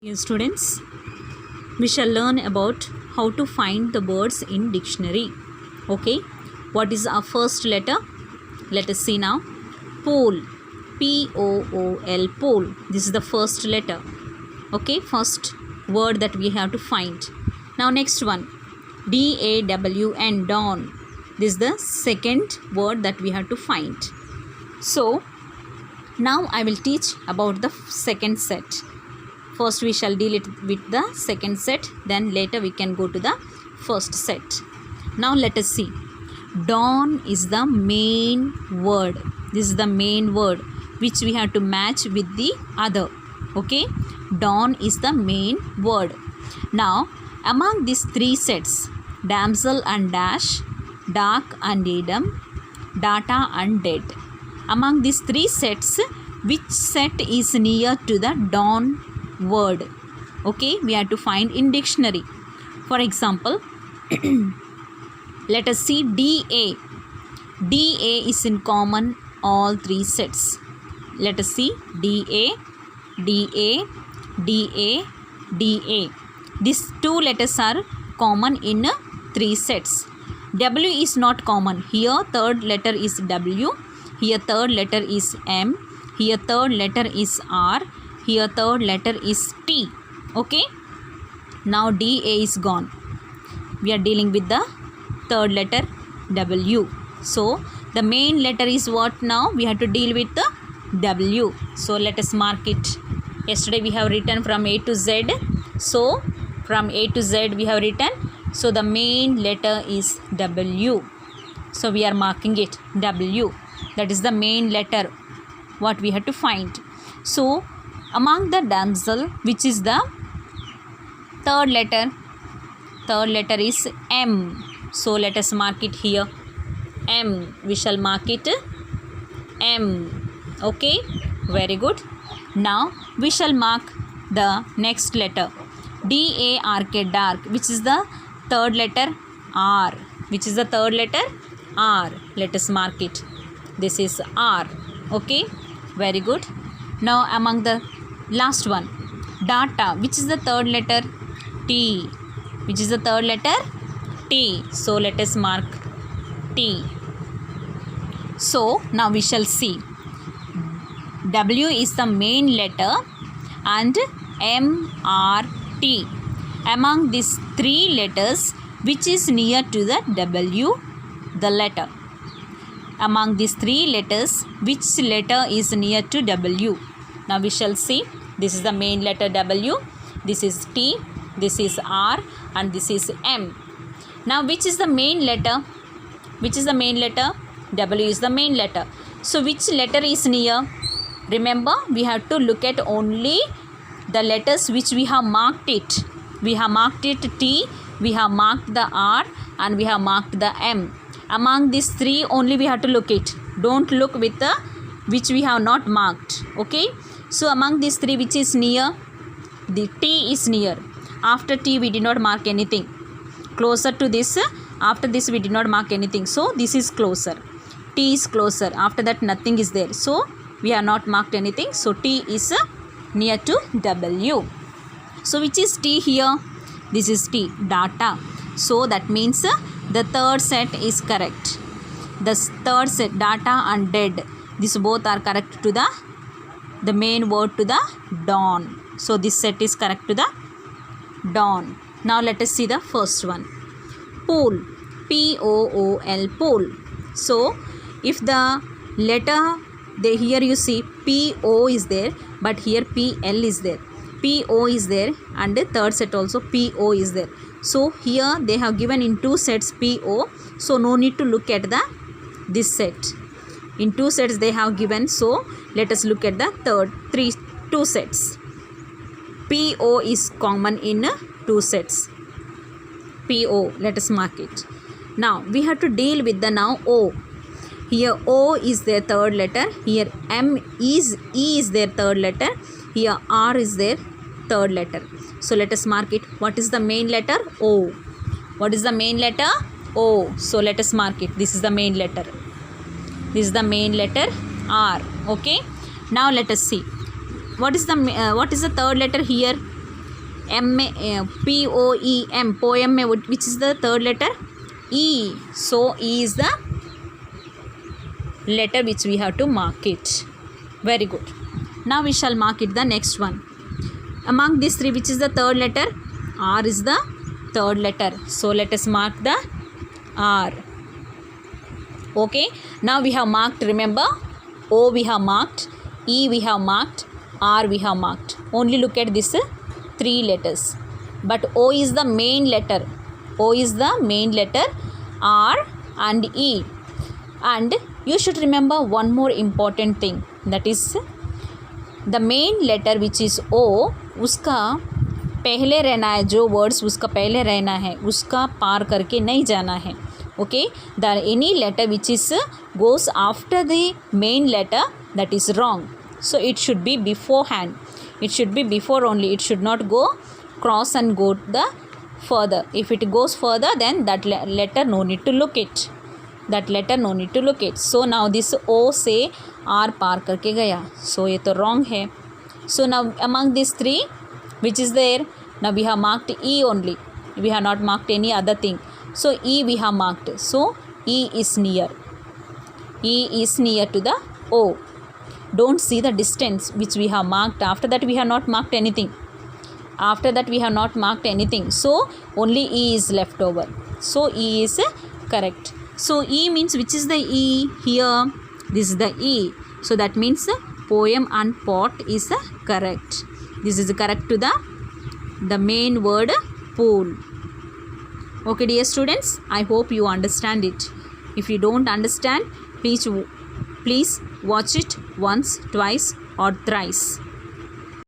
Dear students, we shall learn about how to find the words in dictionary. Okay, what is our first letter? Let us see now. Pool, P-O-O-L, pool. This is the first letter. Okay, first word that we have to find. Now next one, D-A-W-N, dawn. This is the second word that we have to find. So now I will teach about the second set. First we shall deal it with the second set, then later we can go to the first set. Now let us see. Dawn is the main word. This is the main word which we have to match with the other. Okay, dawn is the main word. Now among these three sets, damsel and dash, dark and Adam, data and dead. Among these three sets, which set is near to the dawn word? Okay, we have to find in dictionary. For example, let us see DA. DA is in common all three sets. Let us see DA, DA, DA, DA. These two letters are common in three sets. W is not common. Here third letter is W. Here third letter is M. Here third letter is R. Here third letter is T. Okay, now DA is gone. We are dealing with the third letter W. So the main letter is what? Now we have to deal with the W. So let us mark it. Yesterday we have written from A to Z. So from A to Z we have written. So the main letter is W. So we are marking it W. That is the main letter what we have to find. So among the damsel, which is the third letter is M. So let us mark it here. M. We shall mark it M. Okay, very good. Now we shall mark the next letter D-A-R-K, dark, which is the third letter R. Which is the third letter R. Let us mark it. This is R. Okay, very good. Now among the last one, data, which is the third letter T. Which is the third letter T. So let us mark T. So now we shall see. W is the main letter and M, R, T. Among these three letters, which is near to the W, the letter? Among these three letters, which letter is near to W? Now we shall see. This is the main letter W. This is T. This is R. And this is M. Now which is the main letter? Which is the main letter? W is the main letter. So which letter is near? Remember, we have to look at only the letters which we have marked it. We have marked it T. We have marked the R. And we have marked the M. Among these three only we have to look it. Don't look with the which we have not marked. Okay. So among these three, which is near? The T is near. After T we did not mark anything. Closer to this, after this we did not mark anything. So this is closer. T is closer. After that nothing is there. So we have not marked anything. So T is near to W. So which is T here? This is T, data. So that means the third set is correct. The third set, data and dead, these both are correct to the main word to the dawn. So this set is correct to the dawn. Now let us see the first one. Pool, P-O-O-L, pool. So if the letter, here you see P-O is there, but here P-L is there. P-O is there and the third set also P-O is there. So here they have given in two sets P-O. So no need to look at this set. In two sets they have given. So let us look at the two sets. P-O is common in two sets. P-O, let us mark it. Now we have to deal with the now O. Here O is their third letter. Here E is their third letter. Here R is their third letter. So let us mark it. What is the main letter? O. What is the main letter? O. So let us mark it. This is the main letter. This is the main letter R. Okay. Now let us see. What is the third letter here? P-O-E-M, poem, which is the third letter? E. So E is the letter which we have to mark it. Very good. Now we shall mark it the next one. Among these three, which is the third letter? R is the third letter. So let us mark the R. Okay. Now we have marked, remember, O we have marked, E we have marked, R we have marked. Only look at this three letters. But O is the main letter. O is the main letter, R and E. And you should remember one more important thing, that is the main letter which is O, उसका पहले रहना है, जो words उसका पहले रहना है उसका पार करके नहीं जाना है. Okay, the any letter which is goes after the main letter, that is wrong. So it should be beforehand. It should be before only. It should not go cross and go the further. If it goes further, then that letter no need to look it. That letter no need to look it. So now this O से R पार करके गया. So ये तो wrong है. So now among these three, which is there? Now we have marked E only. We have not marked any other thing. So E we have marked. So E is near. E is near to the O. Don't see the distance which we have marked. After that we have not marked anything. After that we have not marked anything. So only E is left over. So E is correct. So E means, which is the E here? This is the E. So that means poem and pot is correct. This is correct to the main word pool. Okay dear students, I hope you understand it. If you don't understand, please watch it once, twice or thrice.